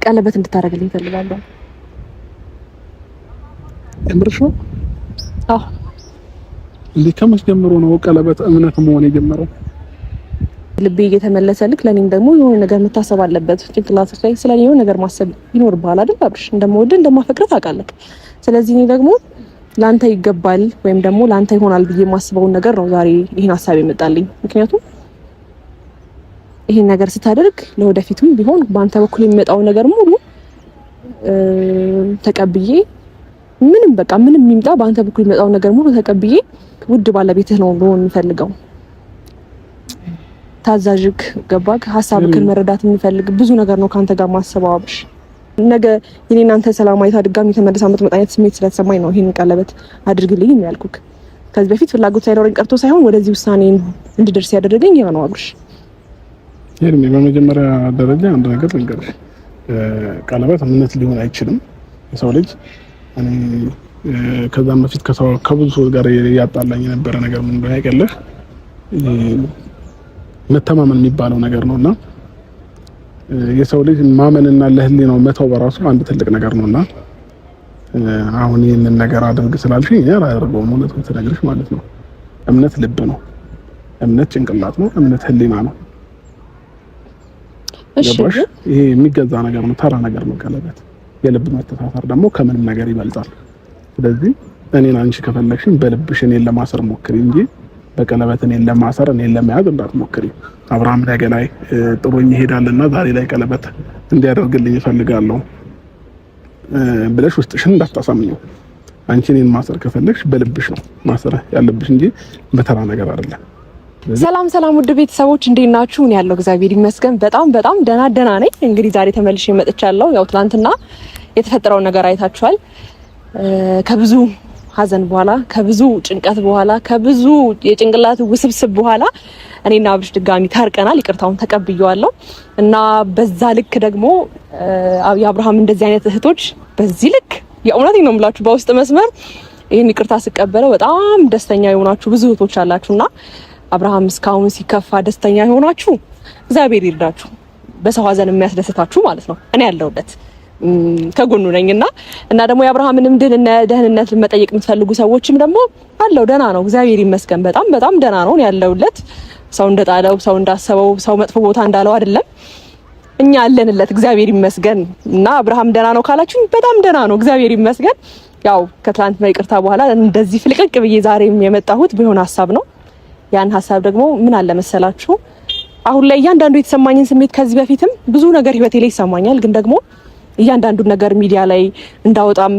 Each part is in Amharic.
ቀለበት እንድታደርግልኝ እፈልጋለሁ። እምርሽ ነው? አዎ። ከመቼ ጀምሮ ነው ቀለበት እምነት መሆን የጀመረው? ልቤ እየተመለሰልክ ለኔም ደግሞ የሆነ ነገር መታሰብ አለበት። ጭንቅላትህ ላይ ስለኔ የሆነ ነገር ማሰብ ይኖርብሃል አይደል አብርሽ? እንደምወድህ እንደማፈቅርህ ታውቃለህ። ስለዚህ እኔ ደግሞ ላንተ ይገባል ወይም ደግሞ ላንተ ይሆናል ብዬ የማስበውን ነገር ነው ዛሬ ይሄን ሐሳብ የመጣልኝ። ምክንያቱም ይሄን ነገር ስታደርግ ለወደፊቱም ቢሆን በአንተ በኩል የሚመጣው ነገር ሙሉ ተቀብዬ ምንም በቃ ምንም የሚመጣ በአንተ በኩል የሚመጣው ነገር ሙሉ ተቀብዬ ውድ ባለቤትህ ነው ልሆን የምፈልገው። ታዛዥክ ገባክ? ሐሳብክን መረዳት የሚፈልግ ብዙ ነገር ነው ካንተ ጋር ማሰባው አብርሽ። ነገ የኔና አንተ ሰላማዊታ ድጋሚ ተመልሳ የምትመጣ አይነት ስሜት ስለተሰማኝ ነው ይሄን ቀለበት አድርግልኝ ያልኩክ። ከዚህ በፊት ፍላጎት ሳይኖረኝ ቀርቶ ሳይሆን ወደዚህ ውሳኔ እንድደርስ ያደረገኝ ያ ነው አብርሽ። ይሄን በመጀመሪያ ደረጃ አንድ ነገር ልንገርሽ፣ ቀለበት እምነት ሊሆን አይችልም። የሰው ልጅ እኔ ከዛም በፊት ከብዙ ሰው ጋር ያጣላኝ የነበረ ነገር ምን እንደሆነ ያቀለሽ መተማመን የሚባለው ነገር ነውና የሰው ልጅ ማመንና ለህሊናው መተው በራሱ አንድ ትልቅ ነገር ነውና አሁን ይሄንን ነገር አድርግ ስላልሽኝ እኔ አላደርገውም። እውነቱን ትነግርሽ ማለት ነው። እምነት ልብ ነው፣ እምነት ጭንቅላት ነው፣ እምነት ህሊና ነው። እሺ ይሄ የሚገዛ ነገር ነው፣ ተራ ነገር ነው ቀለበት። የልብ መተሳሰር ደግሞ ከምንም ነገር ይበልጣል። ስለዚህ እኔን አንቺ ከፈለግሽኝ በልብሽ እኔን ለማሰር ሞክሪ እንጂ በቀለበት እኔን ለማሰር እኔን ለመያዝ እንዳትሞክሪ። አብርሃም ነገ ላይ ጥሩኝ ይሄዳልና ዛሬ ላይ ቀለበት እንዲያደርግልኝ እፈልጋለሁ ብለሽ ውስጥሽን እንዳታሳምኚው። አንቺ እኔን ማሰር ከፈለግሽ በልብሽ ነው ማሰር ያለብሽ እንጂ በተራ ነገር አይደለም። ሰላም ውድ ቤተሰቦች እንዴት ናችሁ? እኔ ያለው እግዚአብሔር ይመስገን በጣም ደህና ነኝ። እንግዲህ ዛሬ ተመልሼ መጥቻለሁ። ያው ትናንትና የተፈጠረው ነገር አይታችኋል። ከብዙ ሀዘን በኋላ ከብዙ ጭንቀት በኋላ ከብዙ የጭንቅላት ውስብስብ በኋላ እኔና አብርሽ ድጋሚ ታርቀናል። ይቅርታውን ተቀብየዋለሁ እና በዛ ልክ ደግሞ የአብርሃም እንደዚህ አይነት እህቶች በዚህ ልክ የእውነቴን ነው የምላችሁ በውስጥ መስመር ይሄን ይቅርታ ስቀበለው በጣም ደስተኛ የሆናችሁ ብዙ እህቶች አላችሁና አብርሃም እስካሁን ሲከፋ ደስተኛ የሆናችሁ እግዚአብሔር ይርዳችሁ። በሰው ሀዘን የሚያስደስታችሁ ማለት ነው። እኔ ያለሁበት ከጎኑ ነኝና ደግሞ የአብርሃምንም ደህንነት መጠየቅ የምትፈልጉ ሰዎችም ደግሞ አለው ደህና ነው፣ እግዚአብሔር ይመስገን በጣም ደህና ነው ያለውለት። ሰው እንደጣለው ሰው እንዳሰበው ሰው መጥፎ ቦታ እንዳለው አይደለም፣ እኛ አለንለት እግዚአብሔር ይመስገን። እና አብርሃም ደህና ነው ካላችሁ በጣም ደህና ነው እግዚአብሔር ይመስገን። ያው ከትላንት ይቅርታ በኋላ እንደዚህ ፍልቅቅ ብዬ ዛሬም የመጣሁት ቢሆን ሀሳብ ነው። ያን ሀሳብ ደግሞ ምን አለ መሰላችሁ፣ አሁን ላይ እያንዳንዱ የተሰማኝን ስሜት ከዚህ በፊትም ብዙ ነገር ህይወቴ ላይ ይሰማኛል፣ ግን ደግሞ እያንዳንዱ ነገር ሚዲያ ላይ እንዳወጣም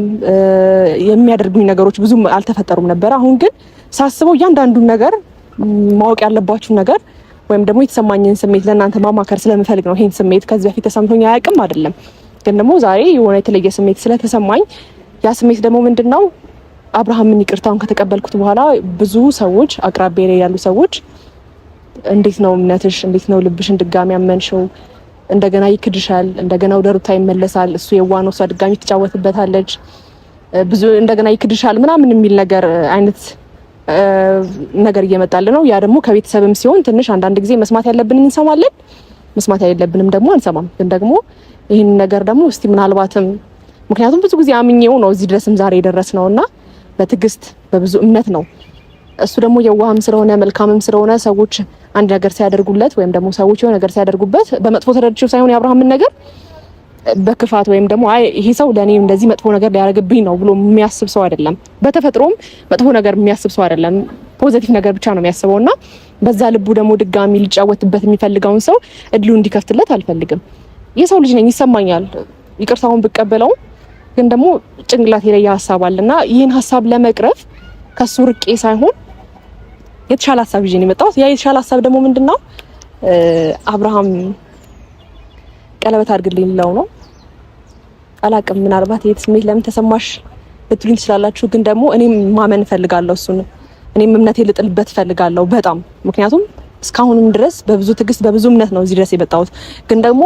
የሚያደርጉኝ ነገሮች ብዙም አልተፈጠሩም ነበር። አሁን ግን ሳስበው እያንዳንዱ ነገር ማወቅ ያለባችሁ ነገር ወይም ደግሞ የተሰማኝን ስሜት ለእናንተ ማማከር ስለምፈልግ ነው። ይሄን ስሜት ከዚህ በፊት ተሰምቶኝ አያውቅም አይደለም፣ ግን ደግሞ ዛሬ የሆነ የተለየ ስሜት ስለተሰማኝ ያ ስሜት ደግሞ ምንድነው አብርሃምን ይቅርታውን ከተቀበልኩት በኋላ ብዙ ሰዎች አቅራቢያ ላይ ያሉ ሰዎች እንዴት ነው እምነትሽ፣ እንዴት ነው ልብሽን ድጋሚ አመንሽው፣ እንደገና ይክድሻል፣ እንደገና ወደ ሩታ ይመለሳል፣ እሱ የዋህ ነው፣ እሷ ድጋሚ ትጫወትበታለች፣ ብዙ እንደገና ይክድሻል ምናምን የሚል ነገር አይነት ነገር እየመጣልን ነው። ያ ደግሞ ከቤተሰብም ሲሆን ትንሽ አንዳንድ ጊዜ መስማት ያለብንን እንሰማለን፣ መስማት ያለብንም ደግሞ አንሰማም። ግን ደግሞ ይሄን ነገር ደግሞ እስቲ ምናልባትም ምክንያቱም ብዙ ጊዜ አምኜው ነው እዚህ ድረስም ዛሬ የደረስነውና በትዕግስት በብዙ እምነት ነው። እሱ ደግሞ የዋህም ስለሆነ መልካምም ስለሆነ ሰዎች አንድ ነገር ሲያደርጉለት ወይም ደግሞ ሰዎች የሆነ ነገር ሲያደርጉበት በመጥፎ ተረድቼው ሳይሆን የአብርሃምን ነገር በክፋት ወይም ደግሞ አይ ይሄ ሰው ለኔ እንደዚህ መጥፎ ነገር ሊያደርግብኝ ነው ብሎ የሚያስብ ሰው አይደለም። በተፈጥሮም መጥፎ ነገር የሚያስብ ሰው አይደለም። ፖዚቲቭ ነገር ብቻ ነው የሚያስበውና በዛ ልቡ ደግሞ ድጋሚ ሊጫወትበት የሚፈልገውን ሰው እድሉ እንዲከፍትለት አልፈልግም። የሰው ልጅ ነኝ፣ ይሰማኛል። ይቅርታውን ብቀበለው ግን ደግሞ ጭንቅላቴ ላይ ሀሳብ አለና ይሄን ሀሳብ ለመቅረፍ ከሱ ርቄ ሳይሆን የተሻለ ሀሳብ ይዤ ነው የመጣሁት። ያ የተሻለ ሀሳብ ደግሞ ምንድነው አብርሃም ቀለበት አድርግልኝ ሊለው ነው። አላቅም፣ ምናልባት ይሄ ስሜት ለምን ተሰማሽ ልትሉኝ ትችላላችሁ። ግን ደግሞ እኔም ማመን ፈልጋለሁ፣ እሱን እኔም እምነቴ ልጥልበት ፈልጋለሁ በጣም ምክንያቱም እስካሁንም ድረስ በብዙ ትግስት በብዙ እምነት ነው እዚህ ድረስ የመጣሁት። ግን ደግሞ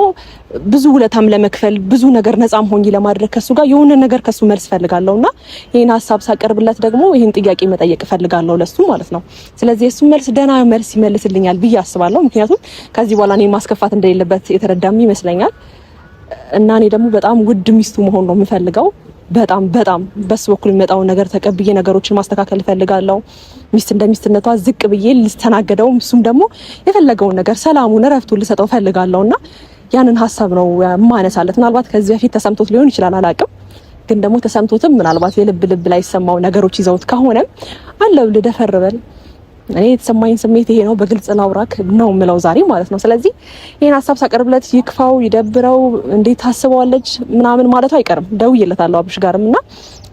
ብዙ ውለታም ለመክፈል ብዙ ነገር ነፃም ሆኜ ለማድረግ ከሱ ጋር የሆነ ነገር ከሱ መልስ ፈልጋለሁና ይሄን ሀሳብ ሳቀርብለት ደግሞ ይሄን ጥያቄ መጠየቅ ፈልጋለሁ ለሱ ማለት ነው። ስለዚህ እሱ መልስ ደህና መልስ ይመልስልኛል ብዬ አስባለሁ። ምክንያቱም ከዚህ በኋላ እኔን ማስከፋት እንደሌለበት የተረዳም ይመስለኛል። እና እኔ ደግሞ በጣም ውድ ሚስቱ መሆን ነው የምፈልገው። በጣም በሱ በኩል የሚመጣውን ነገር ተቀብዬ ነገሮችን ማስተካከል እፈልጋለሁ። ሚስት እንደሚስትነቷ ዝቅ ብዬ ልስተናገደው፣ እሱም ደግሞ የፈለገውን ነገር ሰላሙን፣ እረፍቱን ልሰጠው እፈልጋለሁና ያንን ሀሳብ ነው ማነሳለት። ምናልባት ከዚህ በፊት ተሰምቶት ሊሆን ይችላል አላቅም። ግን ደግሞ ተሰምቶትም ምናልባት የልብ ላይ ሰማው ነገሮች ይዘውት ከሆነ አለው ልደፈርበል እኔ የተሰማኝ ስሜት ይሄ ነው። በግልጽ ላውራክ ነው የምለው ዛሬ ማለት ነው። ስለዚህ ይሄን ሀሳብ ሳቀርብለት ይክፋው ይደብረው እንዴት ታስበዋለች ምናምን ማለቱ አይቀርም። ደውዬለታለሁ አብሽ ጋርምና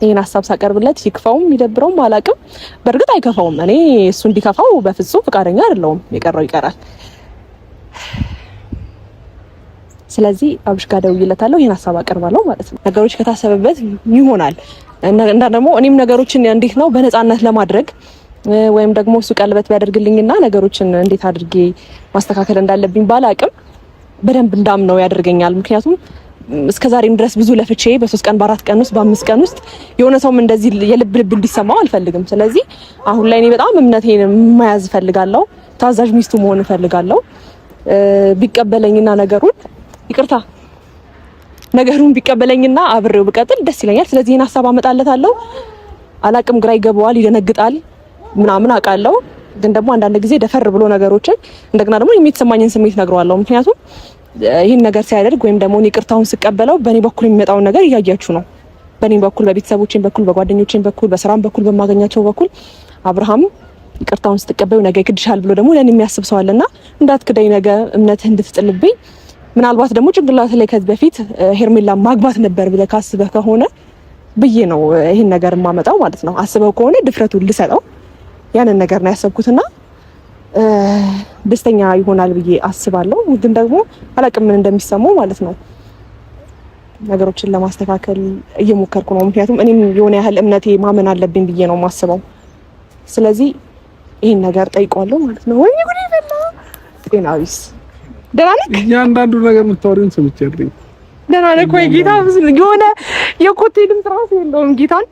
ይሄን ሀሳብ ሳቀርብለት ይክፋውም ይደብረውም አላቅም። በእርግጥ አይከፋውም። እኔ እሱ እንዲከፋው በፍጹም ፍቃደኛ አይደለሁም። የቀረው ይቀራል። ስለዚህ አብሽ ጋር ደውዬለታለሁ። ይሄን ሀሳብ አቀርባለሁ ማለት ነው። ነገሮች ከታሰበበት ይሆናል እና ደግሞ እኔም ነገሮችን እንዴት ነው በነፃነት ለማድረግ ወይም ደግሞ እሱ ቀለበት ቢያደርግልኝና ነገሮችን እንዴት አድርጌ ማስተካከል እንዳለብኝ ባላቅም በደንብ እንዳምነው ያደርገኛል። ምክንያቱም እስከዛሬም ድረስ ብዙ ለፍቼ በ3 ቀን በ4 ቀን ውስጥ በ5 ቀን ውስጥ የሆነ ሰውም እንደዚህ የልብ እንዲሰማው አልፈልግም። ስለዚህ አሁን ላይ እኔ በጣም እምነቴን መያዝ እፈልጋለሁ። ታዛዥ ሚስቱ መሆን እፈልጋለሁ። ቢቀበለኝና ነገሩን ቢቀበለኝና አብሬው ብቀጥል ደስ ይለኛል። ስለዚህ ይሄን ሀሳብ አመጣለታለሁ። አላቅም፣ ግራ ይገባዋል፣ ይደነግጣል ምናምን አውቃለሁ። ግን ደግሞ አንዳንድ ጊዜ ደፈር ብሎ ነገሮችን እንደገና ደግሞ የሚተሰማኝን ስሜት ነግረዋለሁ። ምክንያቱም ይህን ነገር ሲያደርግ ወይም ደግሞ ይቅርታውን ስቀበለው በእኔ በኩል የሚመጣውን ነገር እያያችሁ ነው። በእኔ በኩል፣ በቤተሰቦቼን በኩል፣ በጓደኞቼን በኩል፣ በስራም በኩል፣ በማገኛቸው በኩል አብርሃም ይቅርታውን ስትቀበዩ ነገ ይክድሻል ብሎ ደግሞ ለኔ የሚያስብ ሰው አለና እንዳትክደኝ፣ ነገ እምነትህ እንድትጥልብኝ ምናልባት ደግሞ ጭንቅላት ላይ ከዚህ በፊት ሄርሜላ ማግባት ነበር ብለህ ካስበህ ከሆነ ብዬ ነው ይሄን ነገር የማመጣው ማለት ነው። አስበው ከሆነ ድፍረቱን ልሰጠው ያንን ነገር ነው ያሰብኩትና ደስተኛ ይሆናል ብዬ አስባለሁ። ግን ደግሞ አላቅም ምን እንደሚሰማው ማለት ነው። ነገሮችን ለማስተካከል እየሞከርኩ ነው። ምክንያቱም እኔም የሆነ ያህል እምነቴ ማመን አለብኝ ብዬ ነው የማስበው። ስለዚህ ይሄን ነገር ጠይቀዋለሁ ማለት ነው። ወይ ጉዲ ፈላ ጤናዊስ ደህና ነህ? እያንዳንዱ ነገር የምታወሪውን ሰምቻለሁ። ደህና ነህ ወይ? ጌታ የሆነ የኮቴ ድምፅ ራሱ የለውም። ጌታን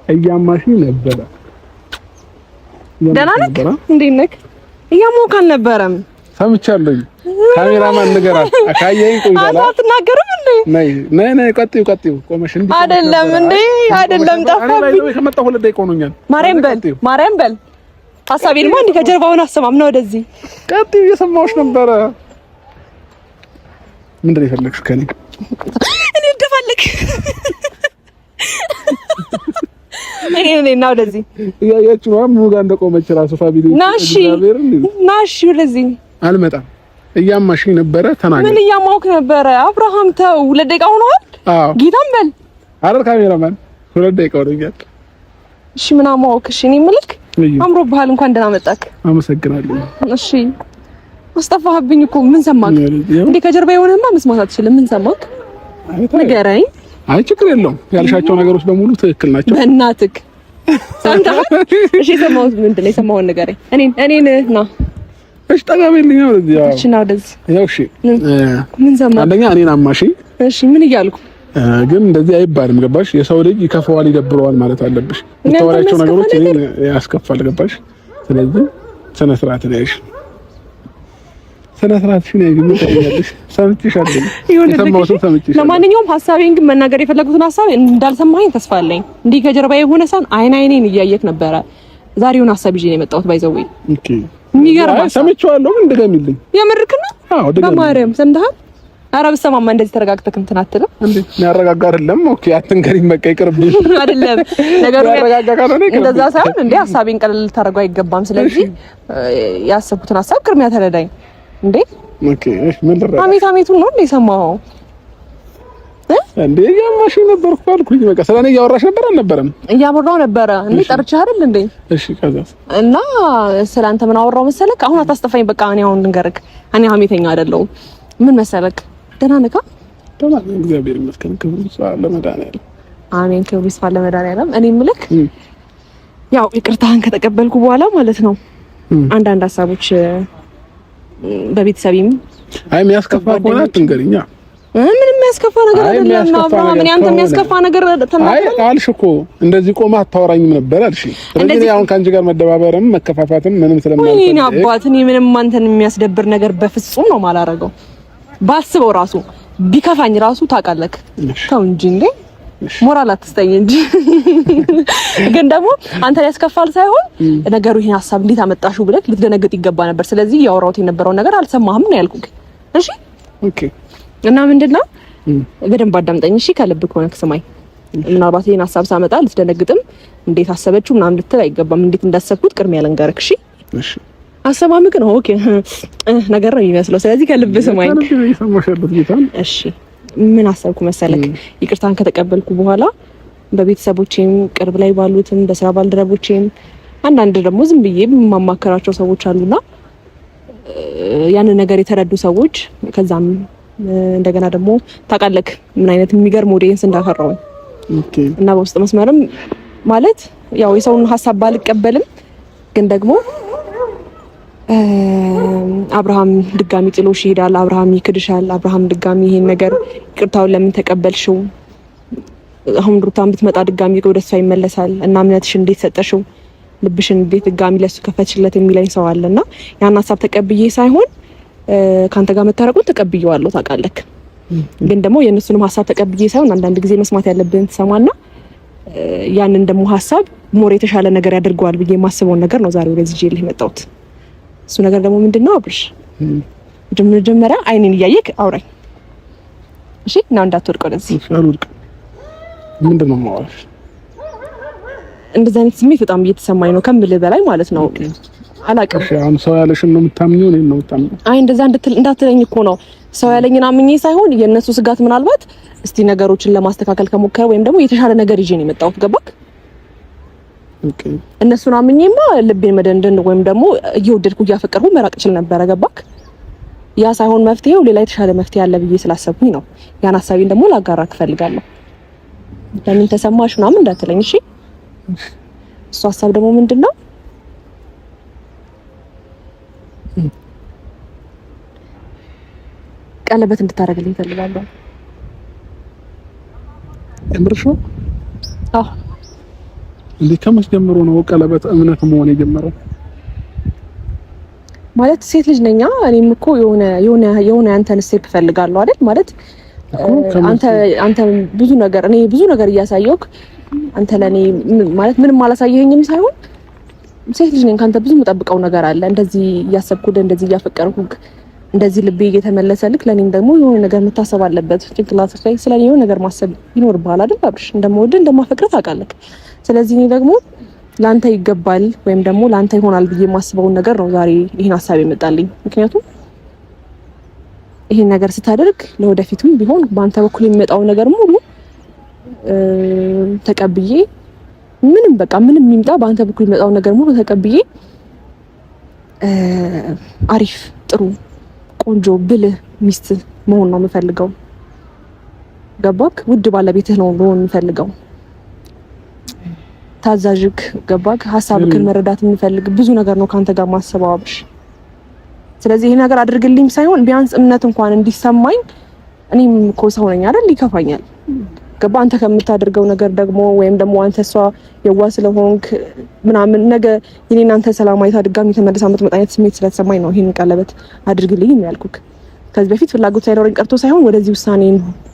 እያማሽኝ ነበረ። ደህና ነህ? እንዴት ነህ? እያሞክ አልነበረም። ሰምቻለሁ። ካሜራማን ንገራት። አካየኝ ቆይታላ አትናገርም እንዴ? ነይ ቀጥዩ ቆመሽ እንዴ? አይደለም እንዴ? አይደለም ጠፋብኝ። ከመጣሁ 2 ደቂቃ ሆኖኛል። ማርያም በል ሀሳቤንማ እንዴ ከጀርባውን አሰማም ነው። ወደዚህ ቀጥዩ። እየሰማሁሽ ነበረ። ምንድን ነው የፈለግሽው ከኔ? እኔ እንደፈለክ እኔና ወደዚህ ያያችሁ ነው ሙጋ እንደቆመች ራሱ ፋሚሊ ናሽ ወደዚህ አልመጣም። እያማሽኝ ነበረ። ተናገር። ምን እያማውክ ነበረ? አብርሃም ተው፣ 2 ደቂቃ ሆኗል። ጌታም በል አረ ካሜራማን 2 ደቂቃ ሆኖኛል። እሺ ምን አማውክ? እሺ እኔ ምልክ አምሮብሃል። እንኳን ደህና መጣክ። አመሰግናለሁ። እሺ አስጠፋህብኝ እኮ። ምን ሰማክ እንዴ? ከጀርባ የሆነማ መስማት አትችልም። ምን ሰማክ? ንገረኝ። አይ ችግር የለውም። ያልሻቸው ነገሮች በሙሉ ትክክል ናቸው። በእናትህ ሰምተሃል? እሺ የሰማሁት ምንድን ነው? የሰማሁት ንገረኝ። እኔን ና እሺ ጠጋቤልኝ ነው ወደዚህ። እሺ ና ወደዚህ። ያው እሺ ምን ሰማህ? አንደኛ እኔን አማሽኝ። እሺ ምን እያልኩ ግን እንደዚህ አይባልም። ገባሽ? የሰው ልጅ ይከፋዋል፣ ይደብረዋል ማለት አለብሽ። የምታወሪያቸው ነገሮች እኔን ያስከፋል። ገባሽ? ስለዚህ ስነ ስርዓት ነሽ። ስነ ስርዓትሽ ነው የሚታየልሽ። ሰምቼሻለሁ። የሰማሁትን ሰምቼሻለሁ። ለማንኛውም ሀሳቤን ግን መናገር የፈለጉትን ሀሳብ እንዳልሰማኸኝ ተስፋ አለኝ። እንዲህ ከጀርባዬ የሆነ ሰው አይኔን እያየክ ነበረ። ዛሬውን ሀሳብ ይዤ ነው የመጣሁት። ባይዘው ኦኬ የሚገርም ሰምቼዋለሁ። ግን ድገሚልኝ። የምርክና? አዎ ድገሚልኝ። በማርያም ሰምተሃል? ኧረ በሰማማ እንደዚህ ተረጋግተህ እንትን አትልም እንዴ? የሚያረጋጋ አይደለም። ኦኬ አትንገሪኝ፣ በቃ ይቅርብኝ። አይደለም ነገሩ እንደዛ ሳይሆን እንዴ ሀሳቤን ቀለል ልታደርገው አይገባም። ስለዚህ ያሰብኩትን ሀሳብ ቅድሚያ ተረዳኝ እንዴ። ኦኬ እሺ ምን ልረዳ? አሜቱን ነው እንዴ ሰማኸው እንዴ? ያማሽ ነበርኩ አልኩኝ። በቃ ስለኔ እያወራሽ ነበር አልነበረም? እያወራው ነበረ እንዴ። ጠርቼህ አይደል እንዴ? እሺ ከዛስ? እና ስለአንተ ምን አወራው መሰለክ? አሁን አታስጠፋኝ። በቃ እኔ አሁን ልንገርክ፣ እኔ ሀሜተኛ አይደለሁም። ምን መሰለክ? ደህና ነህ? ደህና ነኝ እግዚአብሔር ይመስገን። ክብሩ ይስፋ ለመድኃኒዓለም። አሜን። ክብሩ ይስፋ ለመድኃኒዓለም። እኔ የምልክ ያው ይቅርታህን ከተቀበልኩ በኋላ ማለት ነው አንዳንድ ሀሳቦች በቤተሰቤም አይ የሚያስከፋ ከሆነ አትንገሪኛ። ምንም የሚያስከፋ ነገር አይደለም። አብርሃም እኔ አንተ የሚያስከፋ ነገር ተናገር። አይ አልሽ እኮ እንደዚህ ቆማ አታወራኝም ነበር አልሽ። ስለዚህ አሁን ካንቺ ጋር መደባበርም መከፋፋትም ምንም ስለማልፈልግ እኔ አባት እኔ ምንም አንተን የሚያስደብር ነገር በፍጹም ነው ማላረገው። ባስበው ራሱ ቢከፋኝ ራሱ ታውቃለህ። ተው እንጂ እንዴ ሞራል አትስጠኝ እንጂ። ግን ደግሞ አንተ ያስከፋል ሳይሆን ነገሩ ይሄን ሐሳብ እንዴት አመጣሽው ብለህ ልትደነግጥ ይገባ ነበር። ስለዚህ ያወራሁት የነበረው ነገር አልሰማህም ነው ያልኩህ። እሺ ኦኬ። እና ምንድነው በደንብ አዳምጠኝ እሺ። ከልብህ ሆነህ ስማኝ። ምናልባት ይሄን ሐሳብ ሳመጣ ልትደነግጥም እንዴት አሰበችው ምናምን ልትል አይገባም። እንዴት እንዳሰብኩት ቅድሚያ ልንገርህ እሺ። እሺ አሰማምክ ነው ኦኬ ነገር ነው የሚመስለው። ስለዚህ ከልብህ ስማኝ እሺ። ምን አሰብኩ መሰለክ? ይቅርታን ከተቀበልኩ በኋላ በቤተሰቦቼም ቅርብ ላይ ባሉትም በስራ ባልደረቦቼም አንዳንድ ደግሞ ዝም ብዬ የማማከራቸው ሰዎች አሉና ያንን ነገር የተረዱ ሰዎች ከዛም እንደገና ደግሞ ታውቃለህ ምን አይነት የሚገርም ኦዲየንስ እንዳፈራው እና በውስጥ መስመርም ማለት ያው የሰውን ሐሳብ ባልቀበልም ግን ደግሞ አብርሃም ድጋሚ ጥሎሽ ይሄዳል፣ አብርሃም ይክድሻል፣ አብርሃም ድጋሚ ይሄን ነገር ይቅርታውን ለምን ተቀበልሽው? አሁን ሩታን ብትመጣ ድጋሚ ወደሷ ይመለሳል እና እምነትሽን እንዴት ሰጠሽው? ልብሽን እንዴት ድጋሚ ለሱ ከፈትሽለት የሚለኝ ሰው አለና ያን ሐሳብ ተቀብዬ ሳይሆን ካንተ ጋር መታረቁን ተቀብዬዋለሁ ታውቃለህ። ግን ደግሞ የእነሱንም ሐሳብ ተቀብዬ ሳይሆን አንዳንድ ጊዜ መስማት ያለብን ትሰማና ያንን ደግሞ ሐሳብ ሞር የተሻለ ነገር ያደርገዋል ብዬ የማስበውን ነገር ነው ዛሬ ወደዚህ ይዤልህ የመጣሁት። እሱ ነገር ደግሞ ምንድነው አብርሽ፣ መጀመሪያ አይኔን እያየክ አውራኝ እሺ። እና እንዳትወርቅ ወደዚህ አልወርቅ። ምንድነው ማዋሽ? እንደዚህ አይነት ስሜት በጣም እየተሰማኝ ነው ከምልህ በላይ ማለት ነው። አላውቅም። እሺ አሁን ሰው ያለሽን ነው የምታምኚው? እኔን ነው የምታምኚው? አይ እንደዛ እንዳትለኝ እኮ ነው። ሰው ያለኝን አምኜ ሳይሆን የእነሱ ስጋት ምናልባት እስቲ ነገሮችን ለማስተካከል ከሞከረ ወይም ደግሞ የተሻለ ነገር ይዤ ነው የመጣሁት። ገባክ? ኦኬ። እነሱን አምኜማ ልቤን መደንደን ወይም ደግሞ እየወደድኩ እያፈቀርኩ መራቅ እችል ነበረ። ገባክ? ያ ሳይሆን መፍትሄው ሌላ የተሻለ መፍትሄ አለ ብዬ ስላሰብኩኝ ነው። ያን ሐሳቤን ደግሞ ላጋራክ እፈልጋለሁ። ለምን ተሰማሽ ምናምን እንዳትለኝ እሺ። እሱ ሐሳብ ደግሞ ምንድነው? ቀለበት እንድታረግልኝ እፈልጋለሁ። እምርሹ? አዎ። እንዴ ከመቼ ጀምሮ ነው ቀለበት እምነት መሆን የጀመረው? ማለት ሴት ልጅ ነኛ። እኔም እኮ የሆነ አንተን ስቴፕ እፈልጋለሁ አይደል? ማለት አንተ ብዙ ነገር እያሳየውክ አንተ ለኔ ማለት ምንም አላሳየኸኝም ሳይሆን ሴት ልጅ ነኝ። ካንተ ብዙ የምጠብቀው ነገር አለ። እንደዚህ እያሰብኩህ እንደዚህ እያፈቀርኩህ እንደዚህ ልቤ እየተመለሰልክ ለኔም ደግሞ የሆነ ነገር መታሰብ አለበት። ጭንቅላትህ ላይ ስለኔ የሆነ ነገር ማሰብ ይኖርብሃል አይደል? አብርሽ እንደምወድህ እንደማፈቅርህ ታውቃለህ። ስለዚህ እኔ ደግሞ ላንተ ይገባል ወይም ደግሞ ላንተ ይሆናል ብዬ የማስበውን ነገር ነው ዛሬ ይሄን ሐሳብ የመጣልኝ። ምክንያቱም ይሄን ነገር ስታደርግ ለወደፊቱም ቢሆን በአንተ በኩል የሚመጣው ነገር ሙሉ ተቀብዬ ምንም ይምጣ በአንተ በኩል የሚመጣው ነገር ሙሉ ተቀብዬ አሪፍ ጥሩ ቆንጆ ብልህ ሚስት መሆን ነው የምፈልገው። ገባክ? ውድ ባለቤትህ ነው መሆን የምፈልገው። ታዛዥክ ገባክ? ሐሳብክን መረዳት የምፈልግ ብዙ ነገር ነው ካንተ ጋር ማሰባው አብርሽ። ስለዚህ ይሄ ነገር አድርግልኝ ሳይሆን ቢያንስ እምነት እንኳን እንዲሰማኝ እኔም እኮ ሰው ነኝ አይደል? ይከፋኛል። ገባ? አንተ ከምታደርገው ነገር ደግሞ ወይም ደግሞ አንተ እሷ የዋ ስለሆንክ ምናምን ነገ የኔን አንተ ሰላማዊታ ድጋሚ ተመልሳ የምትመጣ አይነት ስሜት ስለተሰማኝ ነው ይሄን ቀለበት አድርግልኝ ያልኩክ። ከዚህ በፊት ፍላጎት ሳይኖረኝ ቀርቶ ሳይሆን ወደዚህ ውሳኔ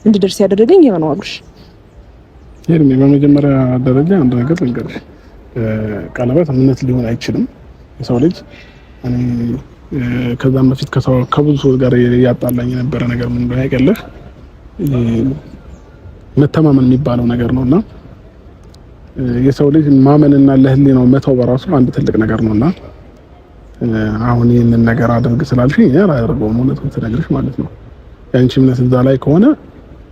እንድደርስ ያደረገኝ ያ ነው አብርሽ። ይሄን በመጀመሪያ ደረጃ አንድ ነገር ልንገርሽ፣ ቀለበት እምነት ሊሆን አይችልም። የሰው ልጅ እኔ ከዛም በፊት ከብዙ ሰው ጋር ያጣላኝ የነበረ ነገር ምን እንደሆነ ያቀለሽ መተማመን የሚባለው ነገር ነውና የሰው ልጅ ማመንና ለህሊናው መተው በራሱ አንድ ትልቅ ነገር ነውና አሁን ይሄንን ነገር አድርግ ስላልሽኝ እኔ አላደርገውም። እውነቱን ትነግርሽ ማለት ነው። ያንቺ እምነት እዛ ላይ ከሆነ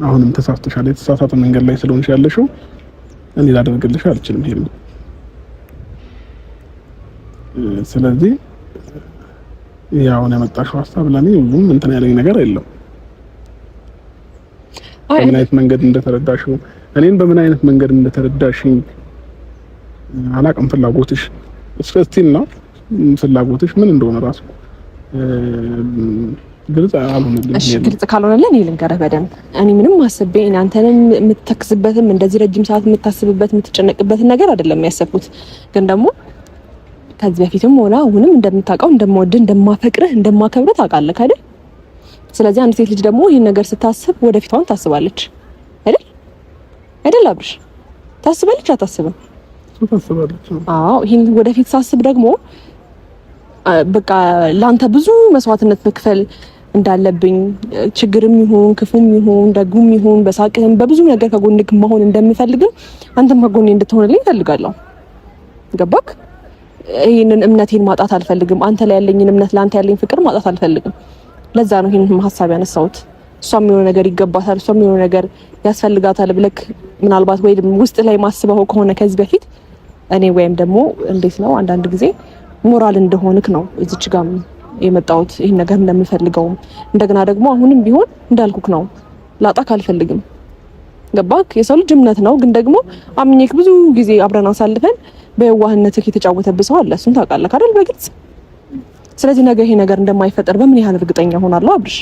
አሁንም ተሳስተሻል። የተሳሳተ መንገድ ላይ ስለሆንሽ ያለሽው እኔ ላደርግልሽ አልችልም። ይሄን ስለዚህ ያው ነው የመጣሽው ሐሳብ ለኔ ምንም እንትን ያለኝ ነገር የለም። በምን አይነት መንገድ እንደተረዳሽው እኔን በምን አይነት መንገድ እንደተረዳሽኝ አላውቅም። ፍላጎትሽ እስከስቲል ነው ፍላጎትሽ ምን እንደሆነ ራሱ ግልጽ አልሆነልኝም። እሺ ግልጽ ካልሆነልኝ እኔ ልንገርህ በደንብ እኔ ምንም አስቤ እኔ አንተንም የምትተክስበትም እንደዚህ ረጅም ሰዓት የምታስብበት የምትጨነቅበትን ነገር አይደለም ያሰብኩት። ግን ደግሞ ከዚህ በፊትም ሆነ አሁንም እንደምታውቀው እንደምወድህ እንደማፈቅርህ እንደማከብርህ ታውቃለህ አይደል? ስለዚህ አንድ ሴት ልጅ ደግሞ ይሄን ነገር ስታስብ ወደፊቷን ታስባለች አይደል አብርሽ? ታስባለች አታስብም? ታስባለች። አዎ ይሄን ወደፊት ሳስብ ደግሞ በቃ ላንተ ብዙ መስዋዕትነት መክፈል እንዳለብኝ ችግርም ይሁን ክፉም ይሁን ደጉም ይሁን በሳቅህም በብዙ ነገር ከጎንክ መሆን እንደምፈልግም አንተም ከጎኔ እንድትሆንልኝ እፈልጋለሁ። ገባክ? ይሄንን እምነቴን ማጣት አልፈልግም። አንተ ላይ ያለኝን እምነት ላንተ ያለኝ ፍቅር ማጣት አልፈልግም። ለዛ ነው ይሄንን ሐሳብ ያነሳሁት። እሷም የሆነ ነገር ይገባታል፣ እሷም የሆነ ነገር ያስፈልጋታል ብለክ ምናልባት ወይ ውስጥ ላይ ማስበው ከሆነ ከዚህ በፊት እኔ ወይም ደግሞ እንዴት ነው አንዳንድ ጊዜ ሞራል እንደሆንክ ነው እዚች ጋር የመጣሁት ይሄን ነገር እንደምፈልገው እንደገና ደግሞ አሁንም ቢሆን እንዳልኩክ ነው ላጣክ አልፈልግም። ገባክ? የሰው ልጅ እምነት ነው፣ ግን ደግሞ አምኜክ ብዙ ጊዜ አብረን አሳልፈን በየዋህነትክ የተጫወተብህ ሰው አለ። እሱን ታውቃለህ አይደል? በግልጽ ስለዚህ ነገ ይሄ ነገር እንደማይፈጠር በምን ያህል እርግጠኛ ሆናለሁ አብርሽ?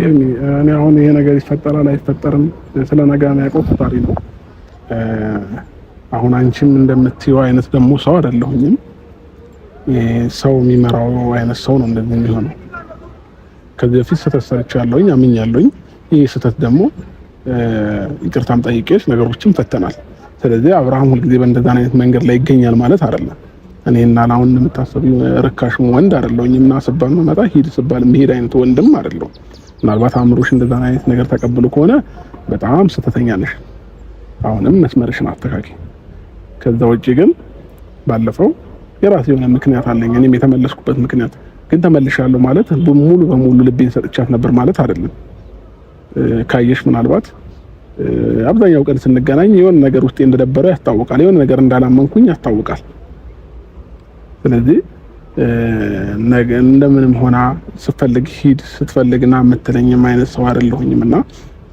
እኔ አሁን ይሄ ነገር ይፈጠራል አይፈጠርም ስለ ነገ የሚያውቀው ፈጣሪ ነው። አሁን አንቺም እንደምትይው አይነት ደግሞ ሰው አይደለሁኝም። ሰው የሚመራው አይነት ሰው ነው እንደዚህ የሚሆነው። ከዚህ በፊት ስህተት ሰርቻለሁኝ፣ አምኛለሁኝ። ይሄ ስህተት ደግሞ ይቅርታም ጠይቄሽ ነገሮችን ፈተናል። ስለዚህ አብርሃም ሁልጊዜ በእንደዛ አይነት መንገድ ላይ ይገኛል ማለት አይደለም። እኔና አሁን የምታሰቢው ርካሽ ወንድ አይደለሁኝ እና ስባል መጣ ሂድ ስባል መሄድ አይነት ወንድም አይደለሁም። ምናልባት አእምሮሽ እንደዛ አይነት ነገር ተቀብሎ ከሆነ በጣም ስህተተኛ ነሽ። አሁንም መስመርሽን አስተካኪ። ከዛ ውጪ ግን ባለፈው የራሴ የሆነ ምክንያት አለኝ። እኔም የተመለስኩበት ምክንያት ግን ተመልሻለሁ ማለት ሙሉ በሙሉ ልቤን ሰጥቻት ነበር ማለት አይደለም። ካየሽ ምናልባት አብዛኛው ቀን ስንገናኝ የሆነ ነገር ውስጤ እንደደበረው ያስታውቃል፣ የሆነ ነገር እንዳላመንኩኝ ያስታውቃል። ስለዚህ ነገ እንደምንም ሆና ስትፈልግ ሂድ ስትፈልግና የምትለኝም አይነት ሰው አይደለሁኝም እና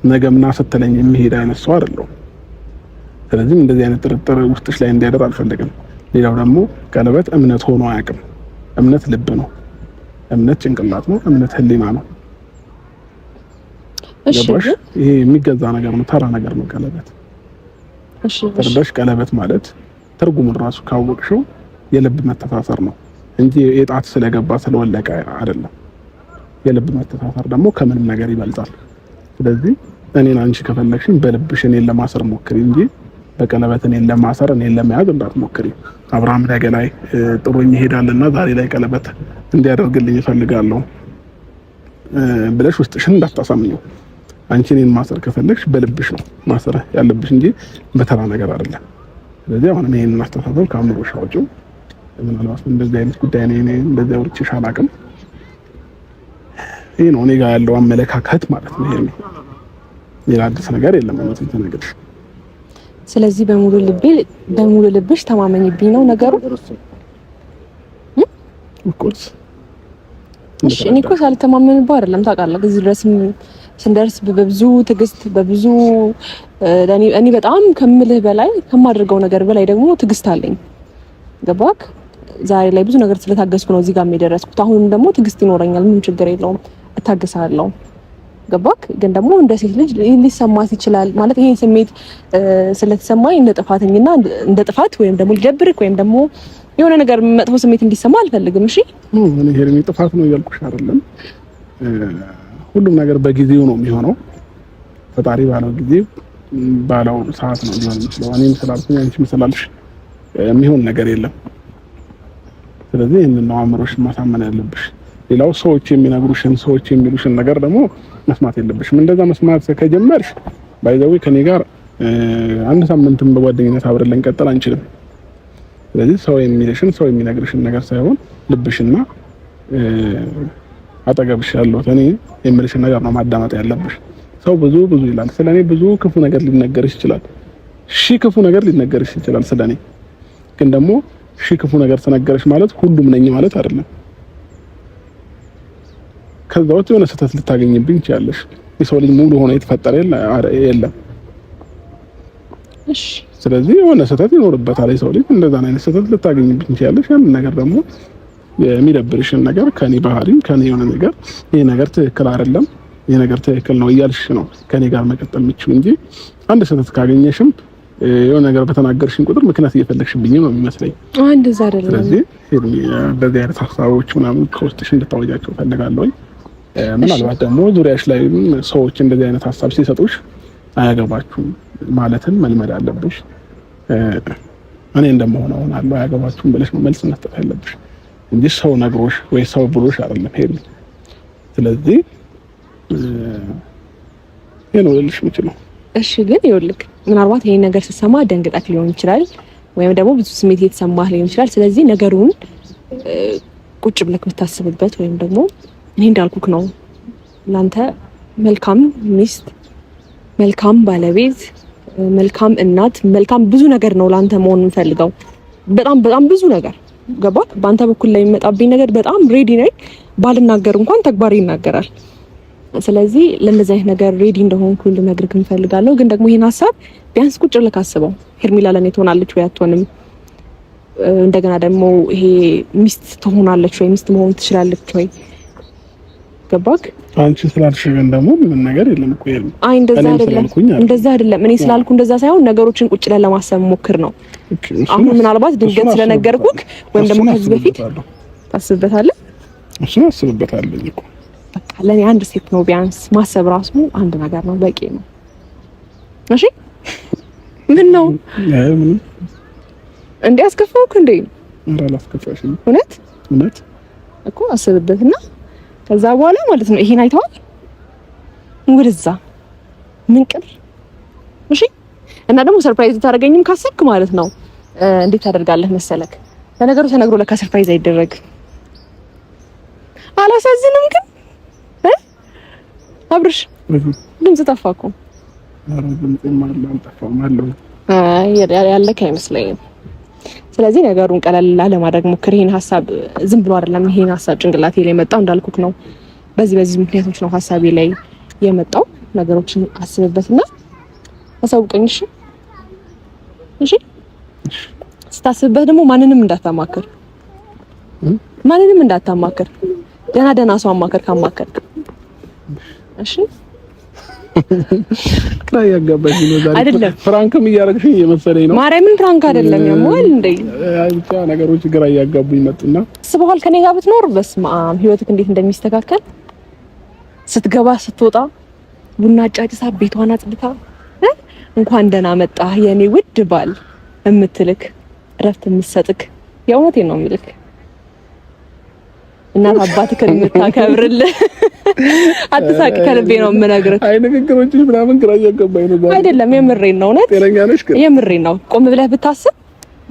ነገምና ስትለኝ የሚሄድ አይነት ሰው አይደለሁም። ስለዚህ እንደዚህ አይነት ጥርጥር ውስጥሽ ላይ እንዲያደር አልፈልግም። ሌላው ደግሞ ቀለበት እምነት ሆኖ አያውቅም። እምነት ልብ ነው፣ እምነት ጭንቅላት ነው፣ እምነት ህሊና ነው። እሺ ይሄ የሚገዛ ነገር ነው፣ ተራ ነገር ነው ቀለበት። እሺ ተርበሽ ቀለበት ማለት ትርጉሙን ራሱ ካወቅሽው የልብ መተሳሰር ነው እንጂ የጣት ስለገባ ስለወለቀ አይደለም። የልብ መተሳሰር ደግሞ ከምንም ነገር ይበልጣል። ስለዚህ እኔን አንቺ ከፈለግሽኝ በልብሽ እኔን ለማሰር ሞክሪ እንጂ በቀለበት እኔን ለማሰር እኔን ለመያዝ እንዳትሞክሪ። አብርሃም ነገ ላይ ጥሩኝ ይሄዳልና ዛሬ ላይ ቀለበት እንዲያደርግልኝ እፈልጋለሁ ብለሽ ውስጥሽን እንዳታሳምኚው። አንቺ እኔን ማሰር ከፈለግሽ በልብሽ ነው ማሰር ያለብሽ እንጂ በተራ ነገር አይደለም። ስለዚህ አሁን ይሄንን አስተሳሰብ ከአእምሮሽ አውጪው። ምናልባት እንደዚህ አይነት ጉዳይ እኔ እንደዚህ አውርቼሽ አላውቅም። ይሄ ነው እኔ ጋር ያለው አመለካከት ማለት ነው። ይሄ ነው፣ ሌላ አዲስ ነገር የለም ማለት ነው። ስለዚህ በሙሉ ልብሽ ተማመኝብኝ ነው ነገሩ። እሺ እኔ እኮ ሳልተማመንብህ አይደለም ታውቃለህ። እዚህ ድረስም ስንደርስ በብዙ ትዕግስት በብዙ እኔ በጣም ከምልህ በላይ ከማደርገው ነገር በላይ ደግሞ ትዕግስት አለኝ። ገባክ? ዛሬ ላይ ብዙ ነገር ስለታገስኩ ነው እዚህ ጋር የደረስኩት። አሁንም ደግሞ ትዕግስት ይኖረኛል፣ ምንም ችግር የለውም፣ እታገሳለሁ። ገባክ? ግን ደግሞ እንደ ሴት ልጅ ሊሰማት ይችላል ማለት ይሄን ስሜት ስለተሰማኝ እንደ ጥፋተኝና እንደ ጥፋት ወይም ደግሞ ሊደብርክ ወይም ደግሞ የሆነ ነገር መጥፎ ስሜት እንዲሰማ አልፈልግም። እሺ እኔ ሄርሜ ጥፋት ነው እያልኩሽ አይደለም። ሁሉም ነገር በጊዜው ነው የሚሆነው። ፈጣሪ ባለው ጊዜ ባለው ሰዓት ነው ሊሆን የሚችለው። እኔም ስላልኩኝ አንቺም ስላልሽ የሚሆን ነገር የለም። ስለዚህ ይሄንን ነው አእምሮሽን ማሳመን ያለብሽ። ሌላው ሰዎች የሚነግሩሽን ሰዎች የሚሉሽን ነገር ደግሞ መስማት የለብሽም። እንደዛ መስማት ከጀመርሽ ባይዘው ከኔ ጋር አንድ ሳምንትም በጓደኝነት አብረን ልንቀጥል አንችልም። ስለዚህ ሰው የሚልሽን ሰው የሚነግርሽን ነገር ሳይሆን ልብሽና አጠገብሽ ያለው እኔ የምልሽን ነገር ነው ማዳመጥ ያለብሽ። ሰው ብዙ ይላል ስለኔ፣ ብዙ ክፉ ነገር ሊነገርሽ ይችላል፣ ክፉ ነገር ሊነገርሽ ይችላል ስለኔ። ግን ደግሞ ክፉ ነገር ተነገረሽ ማለት ሁሉም ነኝ ማለት አይደለም። ከዛው የሆነ ስህተት ልታገኝብኝ ይችላልሽ። የሰው ልጅ ሙሉ ሆኖ የተፈጠረ የለም። እሺ ስለዚህ የሆነ ስህተት ይኖርበታል የሰው ልጅ። እንደዛ አይነት ስህተት ልታገኝብኝ ይችላልሽ። ያን ነገር ደግሞ የሚደብርሽን ነገር ከኔ ባህሪም ከኔ የሆነ ነገር ይሄ ነገር ትክክል አይደለም፣ ይሄ ነገር ትክክል ነው እያልሽ ነው ከኔ ጋር መቀጠል የምትችይው እንጂ አንድ ስህተት ካገኘሽም የሆነ ነገር በተናገርሽኝ ቁጥር ምክንያት እየፈለግሽብኝ ነው የሚመስለኝ። እንደዛ አይደለም። ስለዚህ እንደዚህ አይነት ሀሳቦች ምናምን ከውስጥሽ እንድታወጃቸው ፈልጋለሁ። ምናልባት ደግሞ ዙሪያሽ ላይ ሰዎች እንደዚህ አይነት ሀሳብ ሲሰጡሽ አያገባችሁም ማለትን መልመድ አለብሽ። እኔ እንደምሆነው ሆናለሁ አያገባችሁም ብለሽ መልስ መስጠት ያለብሽ እንጂ ሰው ነግሮሽ ወይ ሰው ብሎሽ አይደለም ሄድ። ስለዚህ ይሄን ነው ልልሽ የምችለው። እሺ ግን ይኸውልህ ምናልባት ይሄን ነገር ስትሰማ ደንግጣት ሊሆን ይችላል ወይም ደግሞ ብዙ ስሜት እየተሰማህ ሊሆን ይችላል። ስለዚህ ነገሩን ቁጭ ብለህ ብታስብበት ወይም ደግሞ እኔ እንዳልኩክ ነው ላንተ መልካም ሚስት፣ መልካም ባለቤት፣ መልካም እናት፣ መልካም ብዙ ነገር ነው ላንተ መሆን የምፈልገው። በጣም ብዙ ነገር ገባክ? በአንተ በኩል ላይ የሚመጣብኝ ነገር በጣም ሬዲ ነኝ። ባልናገር እንኳን ተግባር ይናገራል። ስለዚህ ለነዚህ አይነት ነገር ሬዲ እንደሆንኩ ልነግርህ እንፈልጋለሁ። ግን ደግሞ ይሄን ሀሳብ ቢያንስ ቁጭ ብለህ ካስበው። ሄርሜላ ለኔ ትሆናለች ወይ አትሆንም? እንደገና ደግሞ ይሄ ሚስት ትሆናለች ወይ ሚስት መሆን ትችላለች ወይ? ገባክ? አንቺ ስላልሽ ግን ደግሞ ምን ነገር የለም እኮ የለም። አይ እንደዛ አይደለም። እኔ ስላልኩ እንደዛ ሳይሆን ነገሮችን ቁጭ ብለን ለማሰብ ሞክር ነው። አሁን ምናልባት ድንገት ስለነገርኩክ ወይም ደግሞ ከዚህ በፊት ታስብበታለህ። እሱ አስብበታለሁ እኮ በቃ ለኔ አንድ ስቴፕ ነው ቢያንስ ማሰብ ራሱ አንድ ነገር ነው፣ በቂ ነው። እሺ ምን ነው እንዴ አስከፋውክ እንዴ? አላስከፋሽም። እውነት እኮ አስብበትና ከዛ በኋላ ማለት ነው ይሄን አይተዋል ወደዛ ምን ቅር። እሺ እና ደግሞ ሰርፕራይዝ ታደርገኝም ካሰብክ ማለት ነው እንዴት ታደርጋለህ መሰለክ? ለነገሩ ተነግሮ ለካ ሰርፕራይዝ አይደረግ። አላሳዝንም ግን አብርሽ ድምጽ ጠፋኩ። አረ ድምጽ አልጠፋም አለው። ያለከ አይመስለኝም። ስለዚህ ነገሩን ቀለል ለማድረግ ሞክር። ይሄን ሀሳብ ዝም ብሎ አይደለም ይሄን ሀሳብ ጭንቅላቴ ላይ የመጣው እንዳልኩክ ነው። በዚህ ምክንያቶች ነው ሀሳቤ ላይ የመጣው። ነገሮችን አስብበትና አሳውቀኝ። እሺ ስታስብበት ደግሞ ማንንም እንዳታማክር ደህና ሰው አማከር ካማከርክ። እሺ ክራይ ያጋባኝ ነው ዛሬ አይደለም። ፍራንክም እያደረግሽ እየመሰለኝ ነው። ማርያምን ፍራንክ አይደለም ያሟል እንዴ? ብቻ ነገሮች ግራ እያጋቡኝ መጡና ስበኋል። ከኔ ጋር ብትኖር በስመ አብ ህይወትክ እንዴት እንደሚስተካከል ስትገባ ስትወጣ ቡና አጫጭሳ ቤቷን አጽድታ እንኳን ደህና መጣህ የኔ ውድ ባል እምትልክ እረፍት የምትሰጥክ የእውነቴን ነው የምልክ እናት አባትክን የምታከብርልህ አትሳቅ፣ ከልቤ ነው የምነግርህ። አይ ንግግሮችሽ ምናምን ግራ እያጋባኝ ነው። አይደለም የምሬን ነው። እውነት ጤነኛ ነሽ ግን? የምሬን ነው። ቆም ብለህ ብታስብ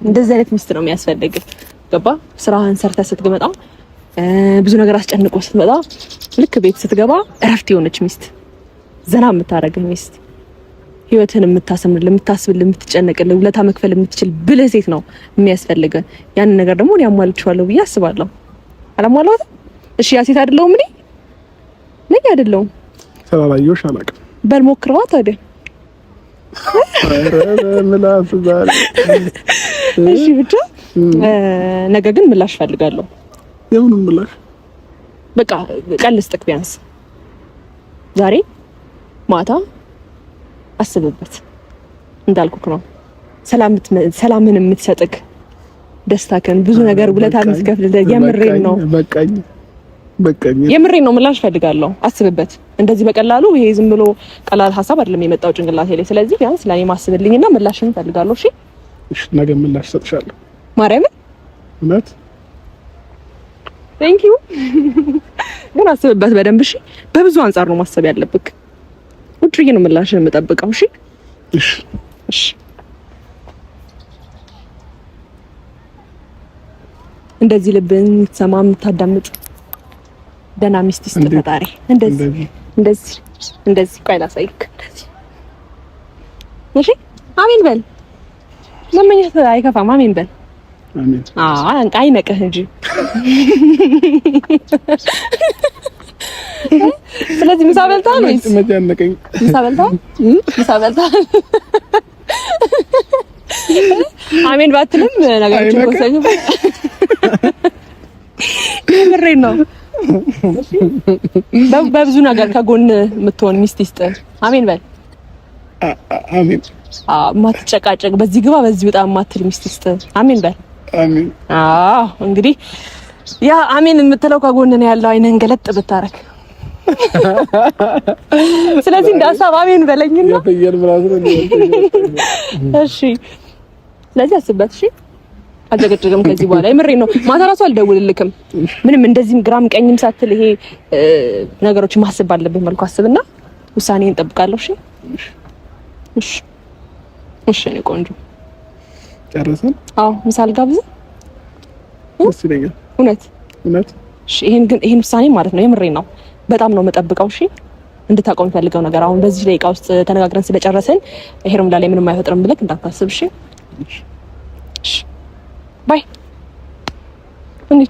እንደዚህ አይነት ሚስት ነው የሚያስፈልግህ። ገባ? ስራህን ሰርተህ ስትመጣ ብዙ ነገር አስጨንቆ ስትመጣ ልክ ቤት ስትገባ እረፍት የሆነች ሚስት፣ ዘና የምታረግህ ሚስት፣ ህይወትን የምታሰምርልህ፣ የምታስብልህ፣ የምትጨነቅልህ፣ ውለታ መክፈል የምትችል ብልህ ሴት ነው የሚያስፈልግህ። ያንን ነገር ደግሞ እኔ አሟልቼዋለሁ ብዬ አስባለሁ። አላሟላሁትም? እሺ ያ ሴት አይደለሁም እኔ ነኝ አይደለሁም? ሰላላየሽ አላውቅም። በል ሞክረዋ ታዲያ። አረ ምላስ ዛሬ እሺ ብቻ ነገ ግን ምላሽ ፈልጋለሁ። የምን ምላሽ? በቃ ቀልስጥክ ቢያንስ ዛሬ ማታ አስብበት። እንዳልኩክ ነው ሰላምን የምትሰጥክ ደስታከን ብዙ ነገር ውለታ የምትከፍልልህ የምሬን ነው። በቃኝ የምሬን ነው። ምላሽ ፈልጋለሁ። አስብበት። እንደዚህ በቀላሉ ይሄ ዝም ብሎ ቀላል ሀሳብ አይደለም የመጣው ጭንቅላቴ ላይ። ስለዚህ ቢያንስ ለኔ ማስብልኝና ምላሽን ፈልጋለሁ። እሺ ነገ ምላሽ ሰጥሻለሁ። ማርያምን እውነት ቴንክ ዩ። ግን አስብበት በደንብ እሺ። በብዙ አንፃር ነው ማሰብ ያለብክ። ውጪ ነው ምላሽን የምጠብቀው። እሺ እንደዚህ ልብን የምትሰማ የምታዳምጥ ደህና ሚስት ይስጥ ፈጣሪ። እንደዚህ ቆይ ላሳይክ። እሺ አሜን በል። ለምኝት አይከፋም። አሜን በል። አሜን። አይነቅህ እንጂ። ስለዚህ ምሳ በልተሃል ወይስ? ምሳ በልተሃል? አሜን ባትልም ነገሮች ወሰኝ። የምሬን ነው። በብዙ ነገር ከጎን የምትሆን ሚስት ይስጥ። አሜን በል። አሜን። ማትጨቃጨቅ በዚህ ግባ በዚህ ወጣ ማትል ሚስት ይስጥ። አሜን በል። አሜን። እንግዲህ ያ አሜን የምትለው ከጎን ነው ያለው። አይነን ገለጥ ብታረክ ስለዚህ እንደ ሀሳብ አሜን በለኝና የፍየል ምላስ ነው። እሺ ስለዚህ አስበት። እሺ አልተገደደም ከዚህ በኋላ የምሬን ነው። ማታ ራሱ አልደውልልክም ምንም እንደዚህም ግራም ቀኝም ሳትል ይሄ ነገሮችን ማሰብ ባለብህ መልኩ አስብና ውሳኔን እንጠብቃለሁ። እሺ እሺ እሺ እኔ ቆንጆ ጨረሰን? አዎ ምሳል ጋብዝ ደስ ይለኛል። እውነት እሺ ይሄን ውሳኔ ማለት ነው የምሬን ነው በጣም ነው የምጠብቀው። እሺ እንድታቆም ፈልገው ነገር አሁን በዚህ ደቂቃ ውስጥ ተነጋግረን ስለጨረስን ሄርሜላ ላይ ምንም አይፈጥርም ብለክ እንዳታስብ። እሺ እሺ ባይ እንዴ